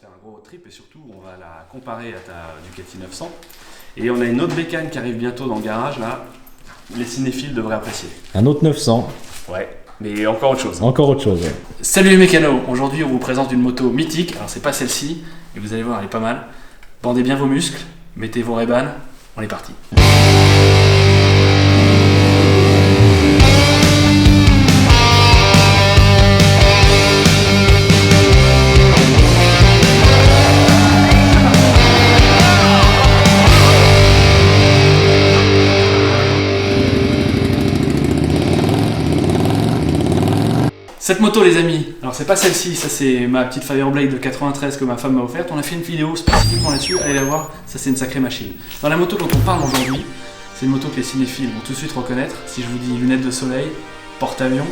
faire un gros road trip et surtout on va la comparer à ta Ducati 900. Et on a une autre bécane qui arrive bientôt dans le garage là. Les cinéphiles devraient apprécier. Un autre 900. Ouais, mais encore autre chose. Encore autre chose. Ouais. Salut les mécanos, aujourd'hui on vous présente une moto mythique. Alors c'est pas celle-ci, mais vous allez voir elle est pas mal. Bandez bien vos muscles, mettez vos Ray-Ban, on est parti. Cette moto les amis, alors c'est pas celle-ci, ça c'est ma petite Fireblade de 93 que ma femme m'a offerte. On a fait une vidéo spécifiquement là-dessus, allez la voir, ça c'est une sacrée machine. Dans la moto dont on parle aujourd'hui, c'est une moto que les cinéphiles vont tout de suite reconnaître. Si je vous dis lunettes de soleil, porte-avions,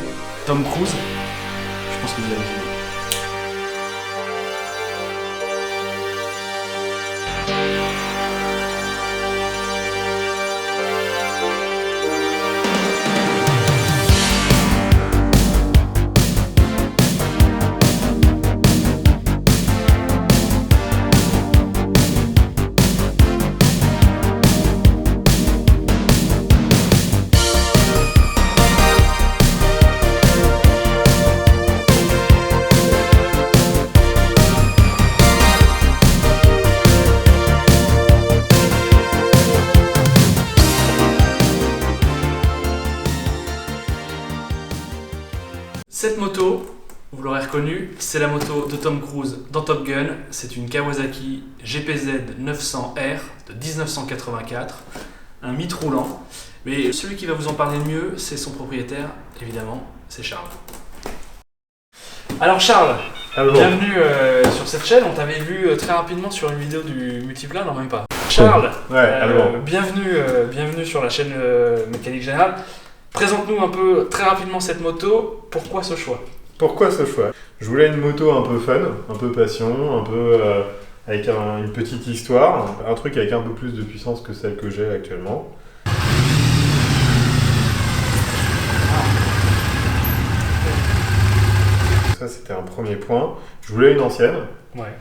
Tom Cruise, je pense que vous allez deviné. Cette moto, vous l'aurez reconnue, c'est la moto de Tom Cruise dans Top Gun. C'est une Kawasaki GPZ 900R de 1984, un mythe roulant. Mais celui qui va vous en parler le mieux, c'est son propriétaire, évidemment, c'est Charles. Alors Charles, bienvenue sur cette chaîne. On t'avait vu très rapidement sur une vidéo du Multipla, non même pas. Charles, bienvenue sur la chaîne Mécanique Générale. Présente-nous un peu, très rapidement, cette moto. Pourquoi ce choix? Pourquoi ce choix? Je voulais une moto un peu fun, un peu passion, un peu avec une petite histoire, un truc avec un peu plus de puissance que celle que j'ai actuellement. Ça, c'était un premier point. Je voulais une ancienne. Ouais.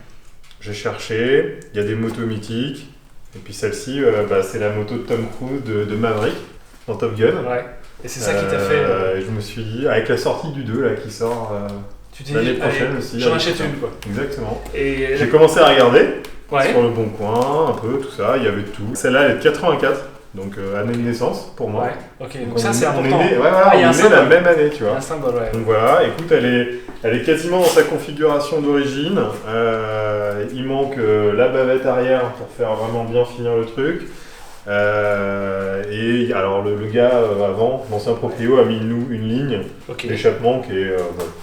J'ai cherché, il y a des motos mythiques. Et puis celle-ci, c'est la moto de Tom Cruise de Maverick dans Top Gun. Ouais. Et c'est ça qui t'a fait... Je me suis dit, avec la sortie du 2 là, qui sort l'année prochaine aussi. J'en achète une quoi. Exactement. Et j'ai commencé à regarder ouais. Sur le Bon Coin, un peu, tout ça, il y avait tout. Celle-là, elle est de 84, donc année de naissance pour moi. Ouais, ok, donc ça c'est important. On est né, on est né la même année, tu vois. Il y a un symbole, ouais. Donc voilà, écoute, elle est quasiment dans sa configuration d'origine. Il manque la bavette arrière pour faire vraiment bien finir le truc. Et alors le gars avant, l'ancien proprio, a mis une ligne d'échappement qui est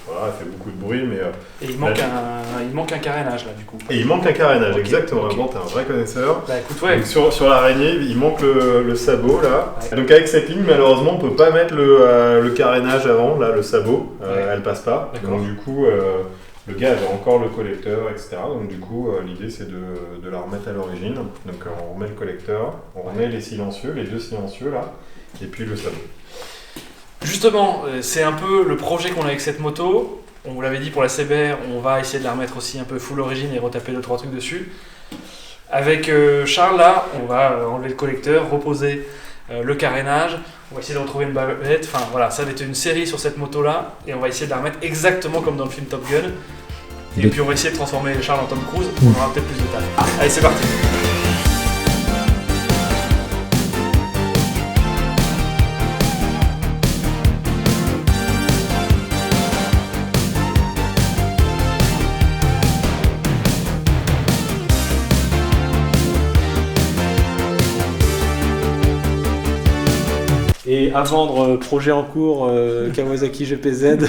voilà, fait beaucoup de bruit, mais et il manque un carénage là du coup. Et il manque un carénage, exactement. Bon, t'es un vrai connaisseur. Bah écoute, ouais. Donc, sur l'araignée, il manque le sabot là. Ouais. Donc avec cette ligne, malheureusement, on peut pas mettre le carénage avant, là, le sabot. Elle passe pas. Donc du coup. Le gars avait encore le collecteur, etc. Donc du coup, l'idée c'est de la remettre à l'origine. Donc on remet le collecteur, on remet les silencieux, les deux silencieux là, et puis le sabot. Justement, c'est un peu le projet qu'on a avec cette moto. On vous l'avait dit pour la CBR, on va essayer de la remettre aussi un peu full origine et retaper 2-3 trucs dessus. Avec Charles là, on va enlever le collecteur, reposer le carénage. On va essayer de retrouver une bavette, enfin voilà, ça va être une série sur cette moto là et on va essayer de la remettre exactement comme dans le film Top Gun. Et puis on va essayer de transformer Charles en Tom Cruise, on aura peut-être plus de taf. Allez, c'est parti. Et à vendre, projet en cours, Kawasaki GPZ,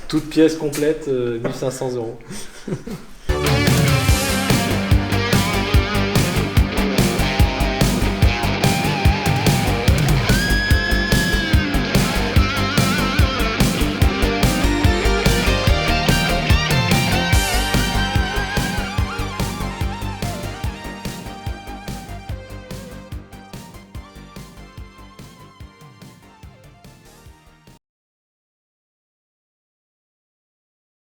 toute pièce complète, 1500 €.